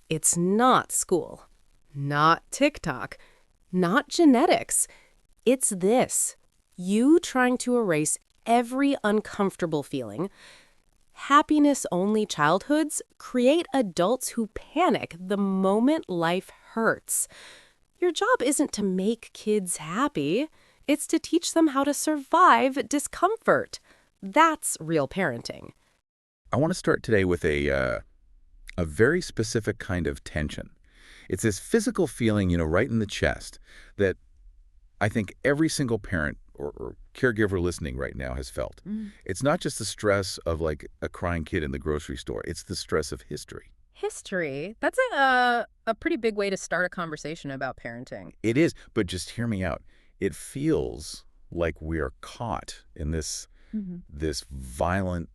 It's not school, not TikTok, not genetics. It's this. You trying to erase every uncomfortable feeling. Happiness-only childhoods create adults who panic the moment life hurts. Your job isn't to make kids happy. It's to teach them how to survive discomfort. That's real parenting. I want to start today with a very specific kind of tension. It's this physical feeling, right in the chest that I think every single parent or caregiver listening right now has felt. It's not just the stress of like a crying kid in the grocery store. It's the stress of history. History. That's a pretty big way to start a conversation about parenting. It is, but just hear me out. It feels like we are caught in this violent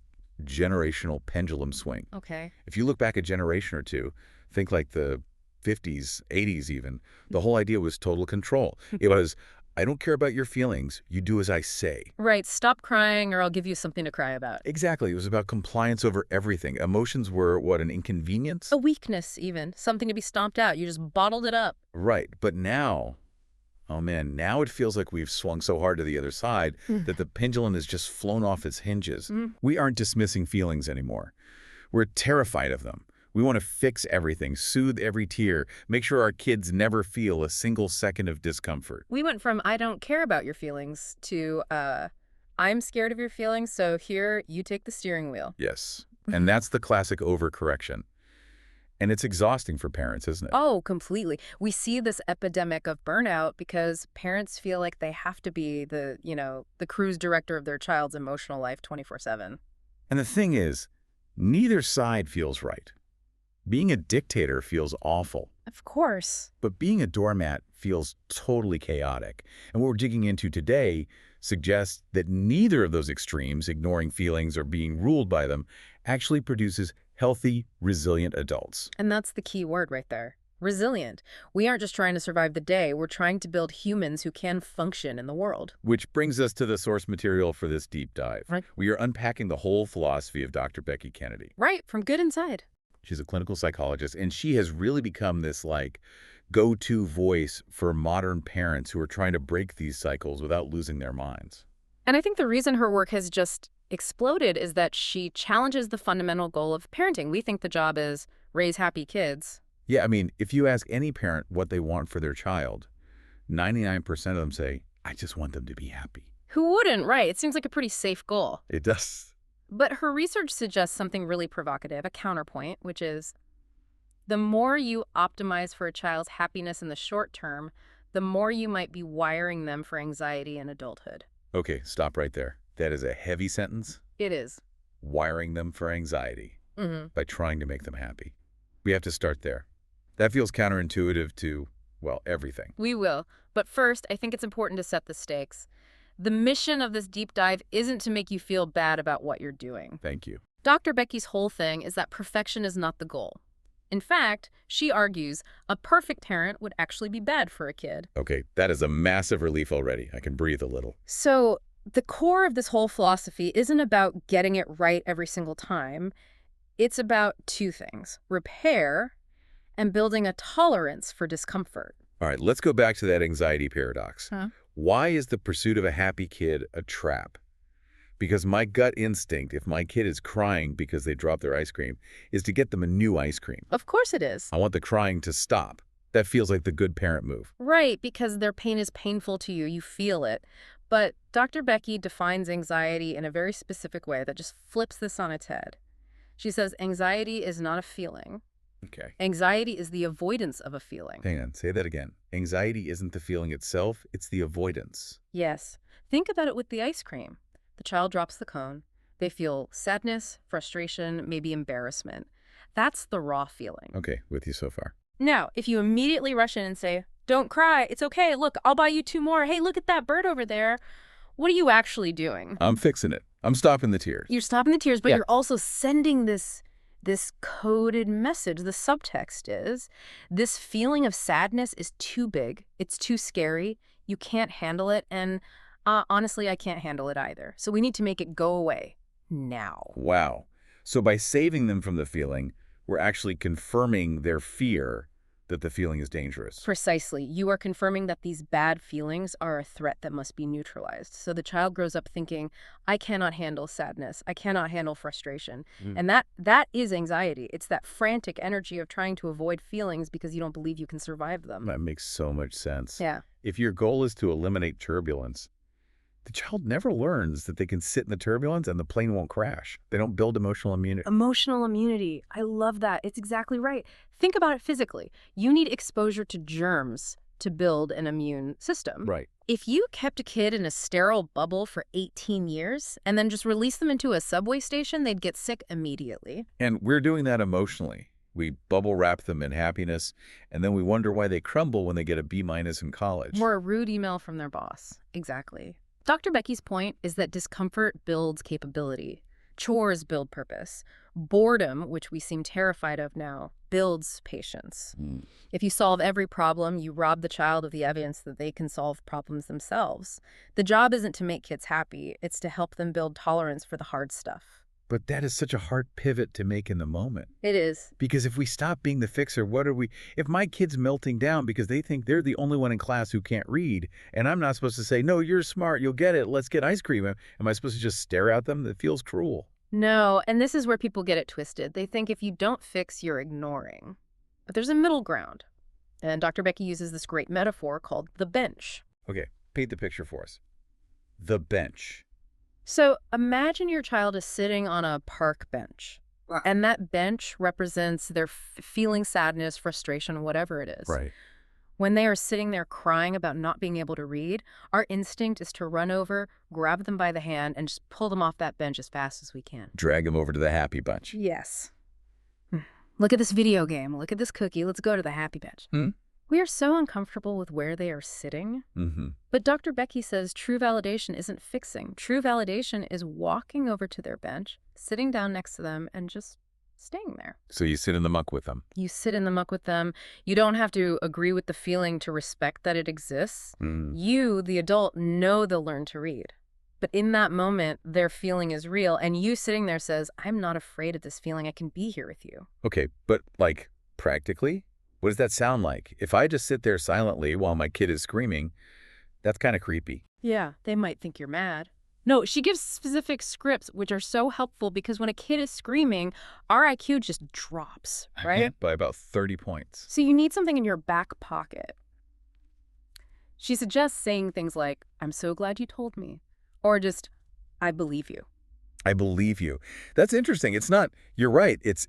generational pendulum swing. Okay. If you look back a generation or two, think like the 50s, 80s even, the whole idea was total control. It was, I don't care about your feelings, you do as I say. Right. Stop crying or I'll give you something to cry about. Exactly. It was about compliance over everything. Emotions were, what, an inconvenience? A weakness, even. Something to be stomped out. You just bottled it up. Right. But now, oh man, now it feels like we've swung so hard to the other side that the pendulum has just flown off its hinges. We aren't dismissing feelings anymore. We're terrified of them. We want to fix everything, soothe every tear, make sure our kids never feel a single second of discomfort. We went from I don't care about your feelings to I'm scared of your feelings, so here, you take the steering wheel. Yes. And that's the classic overcorrection. And it's exhausting for parents, isn't it? Oh, completely. We see this epidemic of burnout because parents feel like they have to be the cruise director of their child's emotional life 24/7. And the thing is, neither side feels right. Being a dictator feels awful, Of course. but being a doormat feels totally chaotic. And what we're digging into today suggests that neither of those extremes, ignoring feelings or being ruled by them, actually produces healthy, resilient adults. And that's the key word right there. Resilient. We aren't just trying to survive the day, we're trying to build humans who can function in the world. Which brings us to the source material for this deep dive. Right. We are unpacking the whole philosophy of Dr. Becky Kennedy. Right, from good inside. She's a clinical psychologist, and she has really become this go-to voice for modern parents who are trying to break these cycles without losing their minds. And I think the reason her work has just exploded is that she challenges the fundamental goal of parenting. We think the job is raise happy kids. Yeah, I mean, if you ask any parent what they want for their child, 99% of them say, I just want them to be happy. Who wouldn't, right? It seems like a pretty safe goal. It does. But her research suggests something really provocative, a counterpoint, which is the more you optimize for a child's happiness in the short term, the more you might be wiring them for anxiety in adulthood. Okay, stop right there. That is a heavy sentence. It is. Wiring them for anxiety by trying to make them happy. We have to start there. That feels counterintuitive to, well, everything. We will. But first, I think it's important to set the stakes. The mission of this deep dive isn't to make you feel bad about what you're doing. Thank you. Dr. Becky's whole thing is that perfection is not the goal. In fact, she argues a perfect parent would actually be bad for a kid. Okay, that is a massive relief already. I can breathe a little. So the core of this whole philosophy isn't about getting it right every single time. It's about two things: repair and building a tolerance for discomfort. All right, let's go back to that anxiety paradox. Why is the pursuit of a happy kid a trap? Because my gut instinct, if my kid is crying because they dropped their ice cream, is to get them a new ice cream. Of course it is. I want the crying to stop. That feels like the good parent move. Right, because their pain is painful to you. You feel it. But Dr. Becky defines anxiety in a very specific way that just flips this on its head. She says anxiety is not a feeling. Okay. Anxiety is the avoidance of a feeling. Hang on, say that again. Anxiety isn't the feeling itself, it's the avoidance. Yes. Think about it with the ice cream. The child drops the cone. They feel sadness, frustration, maybe embarrassment. That's the raw feeling. Okay, with you so far. Now, if you immediately rush in and say, don't cry, it's okay, look, I'll buy you 2 more. Hey, look at that bird over there. What are you actually doing? I'm fixing it. I'm stopping the tears. You're stopping the tears, but Yeah. you're also sending this coded message. The subtext is this feeling of sadness is too big. It's too scary. You can't handle it. And honestly, I can't handle it either. So we need to make it go away now. Wow. So by saving them from the feeling, We're actually confirming their fear that the feeling is dangerous. Precisely. You are confirming that these bad feelings are a threat that must be neutralized. So the child grows up thinking, I cannot handle sadness. I cannot handle frustration. And that is anxiety. It's that frantic energy of trying to avoid feelings because you don't believe you can survive them. That makes so much sense. Yeah. If your goal is to eliminate turbulence, the child never learns that they can sit in the turbulence and the plane won't crash. They don't build emotional immunity. Emotional immunity. I love that. It's exactly right. Think about it physically. You need exposure to germs to build an immune system. Right. If you kept a kid in a sterile bubble for 18 years and then just released them into a subway station, they'd get sick immediately. And we're doing that emotionally. We bubble wrap them in happiness, and then we wonder why they crumble when they get a B- in college. Or a rude email from their boss. Exactly. Dr. Becky's point is that discomfort builds capability. Chores build purpose. Boredom, which we seem terrified of now, builds patience. If you solve every problem, you rob the child of the evidence that they can solve problems themselves. The job isn't to make kids happy, it's to help them build tolerance for the hard stuff. But that is such a hard pivot to make in the moment. It is. Because if we stop being the fixer, what are we? If my kid's melting down because they think they're the only one in class who can't read, and I'm not supposed to say, no, you're smart, you'll get it, let's get ice cream. Am I supposed to just stare at them? That feels cruel. No, and this is where people get it twisted. They think if you don't fix, you're ignoring. But there's a middle ground. And Dr. Becky uses this great metaphor called the bench. Okay, paint the picture for us. The bench. So imagine your child is sitting on a park bench, and that bench represents their feeling sadness, frustration, whatever it is. Right. When they are sitting there crying about not being able to read, our instinct is to run over, grab them by the hand, and just pull them off that bench as fast as we can. Drag them over to the happy bunch. Yes. Look at this video game. Look at this cookie. Let's go to the happy bench. We are so uncomfortable with where they are sitting. But Dr. Becky says true validation isn't fixing. True validation is walking over to their bench, sitting down next to them, and just staying there. So you sit in the muck with them. You sit in the muck with them. You don't have to agree with the feeling to respect that it exists. You, the adult, know they'll learn to read. But in that moment, their feeling is real, and you sitting there says, I'm not afraid of this feeling. I can be here with you. Okay, but like practically? What does that sound like? If I just sit there silently while my kid is screaming, that's kind of creepy. Yeah, they might think you're mad. No, she gives specific scripts, which are so helpful because when a kid is screaming, our IQ just drops, right? By about 30 points. So you need something in your back pocket. She suggests saying things like, I'm so glad you told me, or just, I believe you. I believe you. That's interesting. It's not, you're right. It's,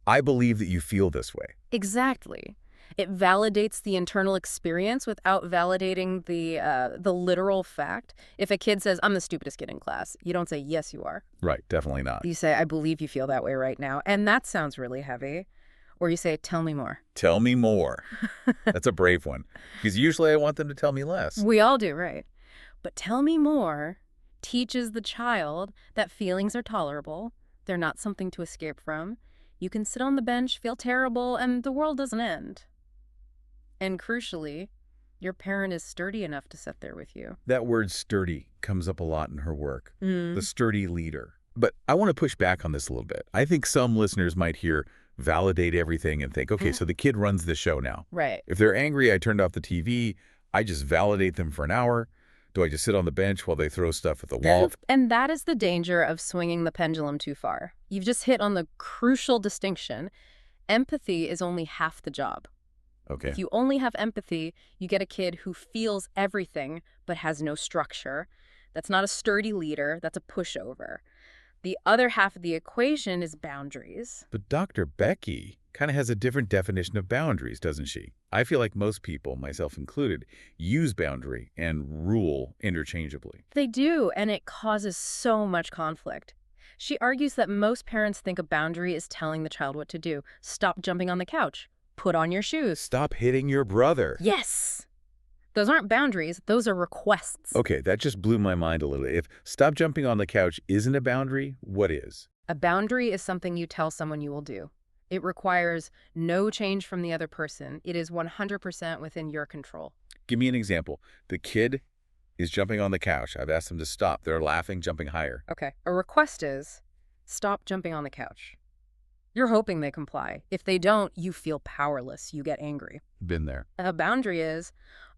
I believe that you feel this way. Exactly. It validates the internal experience without validating the literal fact. If a kid says, I'm the stupidest kid in class, you don't say, yes, you are. Right, definitely not. You say, I believe you feel that way right now. And that sounds really heavy. Or you say, tell me more. Tell me more. That's a brave one. Because usually I want them to tell me less. We all do, right? But tell me more teaches the child that feelings are tolerable. They're not something to escape from. You can sit on the bench, feel terrible, and the world doesn't end. And crucially, your parent is sturdy enough to sit there with you. That word sturdy comes up a lot in her work. The sturdy leader. But I want to push back on this a little bit. I think some listeners might hear validate everything and think, okay, so the kid runs the show now. Right. If they're angry, I turned off the TV. I just validate them for an hour. Do I just sit on the bench while they throw stuff at the wall? And that is the danger of swinging the pendulum too far. You've just hit on the crucial distinction. Empathy is only half the job. Okay. If you only have empathy, you get a kid who feels everything but has no structure. That's not a sturdy leader. That's a pushover. The other half of the equation is boundaries. But Dr. Becky kind of has a different definition of boundaries, doesn't she? I feel like most people, myself included, use boundary and rule interchangeably. They do, and it causes so much conflict. She argues that most parents think a boundary is telling the child what to do. Stop jumping on the couch. Put on your shoes. Stop hitting your brother. Yes. Those aren't boundaries. Those are requests. Okay, that just blew my mind a little. If stop jumping on the couch isn't a boundary, what is? A boundary is something you tell someone you will do. It requires no change from the other person. It is 100% within your control. Give me an example. The kid is jumping on the couch. I've asked them to stop. They're laughing, jumping higher. Okay. A request is, stop jumping on the couch. You're hoping they comply. If they don't, you feel powerless. You get angry. Been there. A boundary is,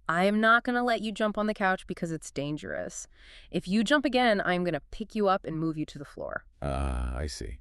I am not going to let you jump on the couch because it's dangerous. If you jump again, I'm going to pick you up and move you to the floor. I see.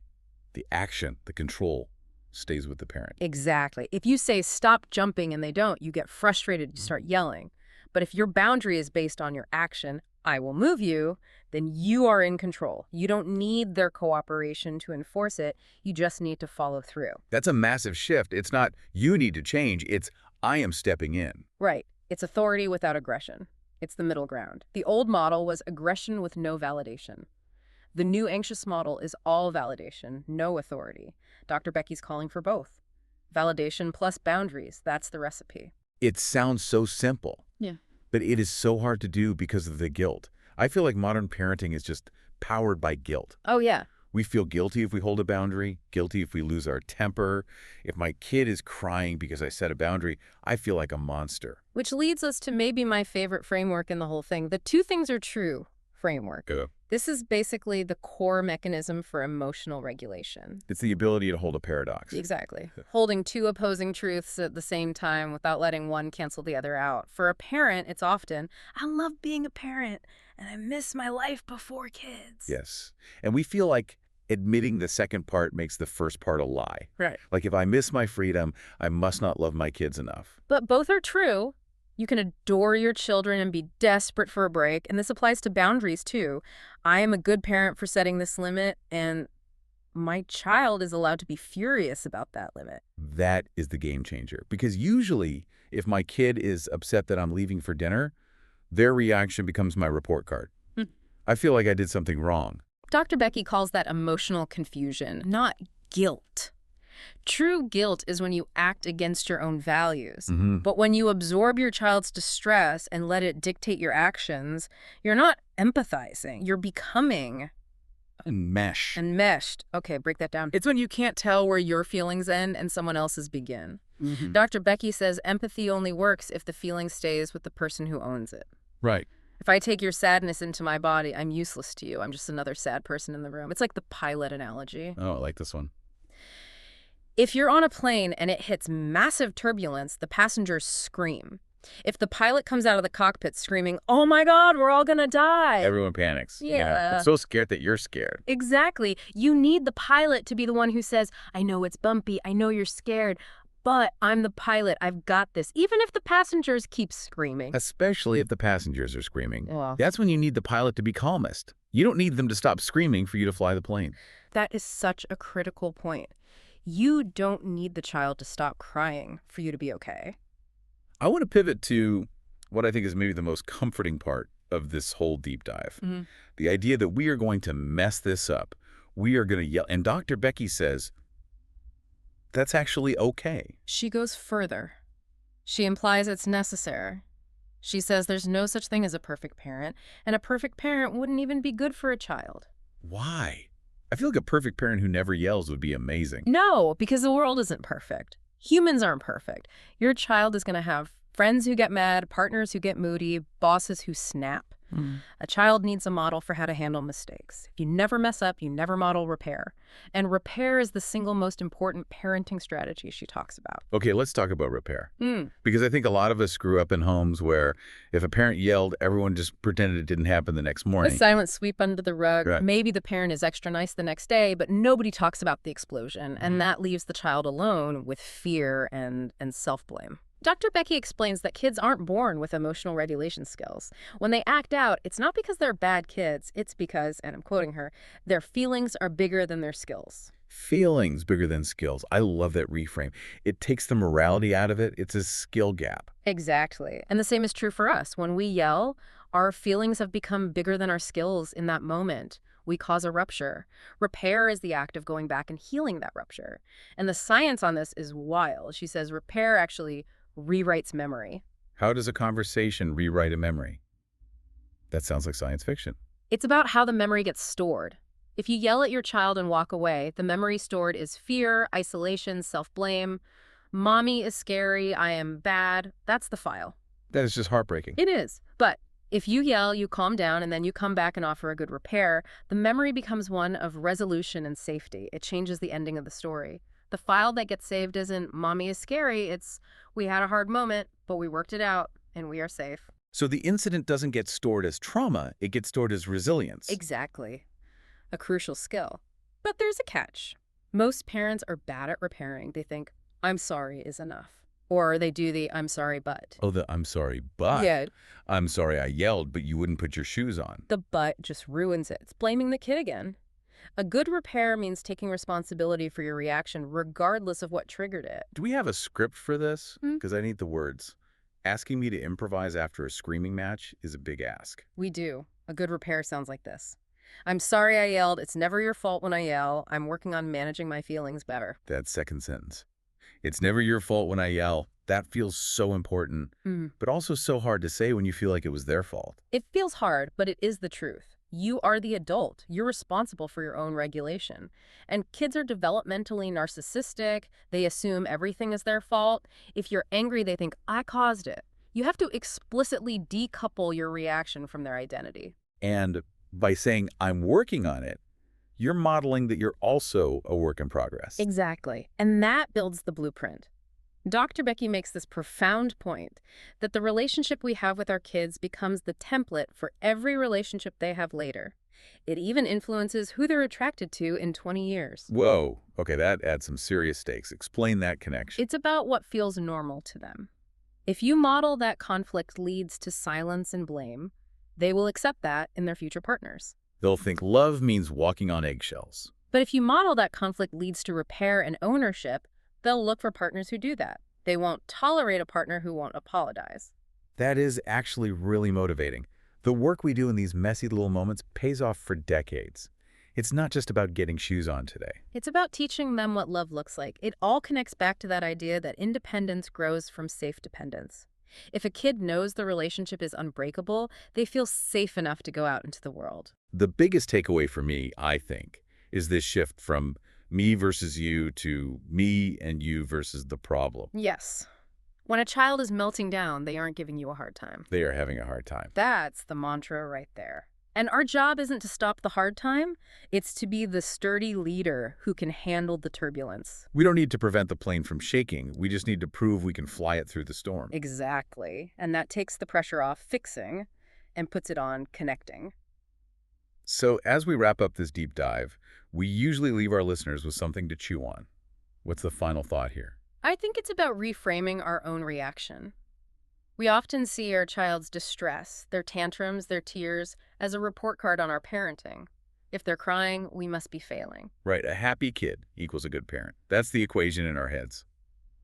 The action, the control, stays with the parent. Exactly. If you say stop jumping and they don't, you get frustrated, you start yelling. But if your boundary is based on your action, I will move you, then you are in control. You don't need their cooperation to enforce it. You just need to follow through. That's a massive shift. It's not you need to change, it's I am stepping in. Right. It's authority without aggression. It's the middle ground. The old model was aggression with no validation. The new anxious model is all validation, no authority. Dr. Becky's calling for both. Validation plus boundaries, that's the recipe. It sounds so simple. Yeah. But it is so hard to do because of the guilt. I feel like modern parenting is just powered by guilt. Oh, yeah. We feel guilty if we hold a boundary, guilty if we lose our temper. If my kid is crying because I set a boundary, I feel like a monster. Which leads us to maybe my favorite framework in the whole thing, the two things are true framework. This is basically the core mechanism for emotional regulation. It's the ability to hold a paradox. Exactly. Holding two opposing truths at the same time without letting one cancel the other out. For a parent, it's often, I love being a parent and I miss my life before kids. Yes. And we feel like admitting the second part makes the first part a lie. Right. Like if I miss my freedom, I must not love my kids enough. But both are true. You can adore your children and be desperate for a break, and this applies to boundaries too. I am a good parent for setting this limit, and my child is allowed to be furious about that limit. That is the game changer. Because usually, if my kid is upset that I'm leaving for dinner, their reaction becomes my report card. I feel like I did something wrong. Dr. Becky calls that emotional confusion, not guilt. True guilt is when you act against your own values. But when you absorb your child's distress and let it dictate your actions, you're not empathizing. You're becoming enmeshed. Okay, break that down. It's when you can't tell where your feelings end and someone else's begin. Dr. Becky says empathy only works if the feeling stays with the person who owns it. Right. If I take your sadness into my body, I'm useless to you. I'm just another sad person in the room. It's like the pilot analogy. Oh, I like this one. If you're on a plane and it hits massive turbulence, the passengers scream. If the pilot comes out of the cockpit screaming, oh my God, we're all gonna die. Everyone panics. Yeah. It's so scared that you're scared. Exactly. You need the pilot to be the one who says, I know it's bumpy, I know you're scared, but I'm the pilot, I've got this. Even if the passengers keep screaming. Especially if the passengers are screaming. Well, That's when you need the pilot to be calmest. You don't need them to stop screaming for you to fly the plane. that is such a critical point. You don't need the child to stop crying for you to be okay. I want to pivot to what I think is maybe the most comforting part of this whole deep dive. The idea that we are going to mess this up. We are going to yell. And Dr. Becky says that's actually okay. She goes further. She implies it's necessary. She says there's no such thing as a perfect parent, and a perfect parent wouldn't even be good for a child. Why? I feel like a perfect parent who never yells would be amazing. No, because the world isn't perfect. Humans aren't perfect. Your child is going to have friends who get mad, partners who get moody, bosses who snap. A child needs a model for how to handle mistakes. If you never mess up, you never model repair. And repair is the single most important parenting strategy she talks about. Okay, let's talk about repair. Because I think a lot of us grew up in homes where if a parent yelled, everyone just pretended it didn't happen the next A morning. silent sweep under the rug. Right. Maybe the parent is extra nice the next day, but nobody talks about the explosion. And that leaves the child alone with fear and self-blame. Dr. Becky explains that kids aren't born with emotional regulation skills. When they act out, it's not because they're bad kids. It's because, and I'm quoting her, their feelings are bigger than their skills. Feelings bigger than skills. I love that reframe. It takes the morality out of it. It's a skill gap. Exactly. And the same is true for us. When we yell, our feelings have become bigger than our skills in that moment. We cause a rupture. Repair is the act of going back and healing that rupture. And the science on this is wild. She says repair actually rewrites memory. How does a conversation rewrite a memory? That sounds like science fiction. It's about how the memory gets stored. If you yell at your child and walk away, the memory stored is fear, isolation, self-blame. Mommy is scary, I am bad. That's the file. That is just heartbreaking. It is. But If you yell, you calm down, and then you come back and offer a good repair, the memory becomes one of resolution and safety. It changes the ending of the story. The file that gets saved isn't "Mommy is scary," it's "We had a hard moment, but we worked it out, and we are safe." So the incident doesn't get stored as trauma, it gets stored as resilience. Exactly. A crucial skill. But there's a catch. Most parents are bad at repairing. They think, "I'm sorry" is enough. Or they do the "I'm sorry, but." Oh, the "I'm sorry, but." Yeah, I'm sorry I yelled, but you wouldn't put your shoes on. the "but" just ruins it. It's blaming the kid again. A good repair means taking responsibility for your reaction regardless of what triggered it. Do we have a script for this? Hmm. Because I need the words. Asking me to improvise after a screaming match is a big ask. We do. A good repair sounds like this. "I'm sorry I yelled. It's never your fault when I yell. I'm working on managing my feelings better." That second sentence. It's never your fault when I yell. That feels so important, but also so hard to say when you feel like it was their fault. It feels hard, but it is the truth. You are the adult. You're responsible for your own regulation. And kids are developmentally narcissistic. They assume everything is their fault. If you're angry, they think, "I caused it." You have to explicitly decouple your reaction from their identity. And by saying, I'm working on it, you're modeling that you're also a work in progress. Exactly. And that builds the blueprint. Dr. Becky makes this profound point that the relationship we have with our kids becomes the template for every relationship they have later. It even influences who they're attracted to in 20 years. Whoa. Okay, that adds some serious stakes. Explain that connection. It's about what feels normal to them. If you model that conflict leads to silence and blame, they will accept that in their future partners. They'll think love means walking on eggshells. But if you model that conflict leads to repair and ownership, they'll look for partners who do that. They won't tolerate a partner who won't apologize. That is actually really motivating. The work we do in these messy little moments pays off for decades. It's not just about getting shoes on today. It's about teaching them what love looks like. It all connects back to that idea that independence grows from safe dependence. If a kid knows the relationship is unbreakable, they feel safe enough to go out into the world. The biggest takeaway for me, I think, is this shift from me versus you to me and you versus the problem. Yes. When a child is melting down, they aren't giving you a hard time. They are having a hard time. That's the mantra right there. And our job isn't to stop the hard time, it's to be the sturdy leader who can handle the turbulence. We don't need to prevent the plane from shaking. We just need to prove we can fly it through the storm. Exactly. And that takes the pressure off fixing and puts it on connecting. So as we wrap up this deep dive, we usually leave our listeners with something to chew on. What's the final thought here? I think it's about reframing our own reaction. We often see our child's distress, their tantrums, their tears, as a report card on our parenting. If they're crying, we must be failing. Right, a happy kid equals a good parent. That's the equation in our heads.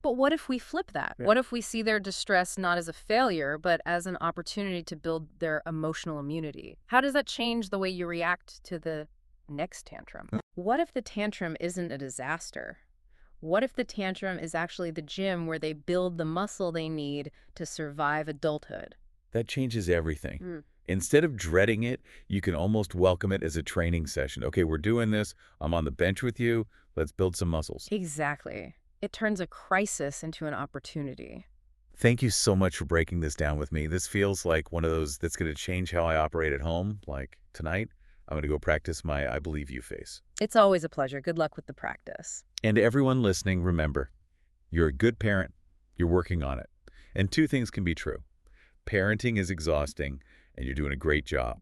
But what if we flip that? Yeah. What if we see their distress not as a failure, but as an opportunity to build their emotional immunity? How does that change the way you react to the next tantrum? What if the tantrum isn't a disaster? What if the tantrum is actually the gym where they build the muscle they need to survive adulthood? That changes everything. Instead of dreading it, you can almost welcome it as a training session. Okay, we're doing this. I'm on the bench with you. Let's build some muscles. Exactly. It turns a crisis into an opportunity. Thank you so much for breaking this down with me. This feels like one of those that's going to change how I operate at home. Like tonight, I'm going to go practice my I believe you face. It's always a pleasure. Good luck with the practice. And to everyone listening, remember, you're a good parent. You're working on it. And two things can be true. Parenting is exhausting, and you're doing a great job.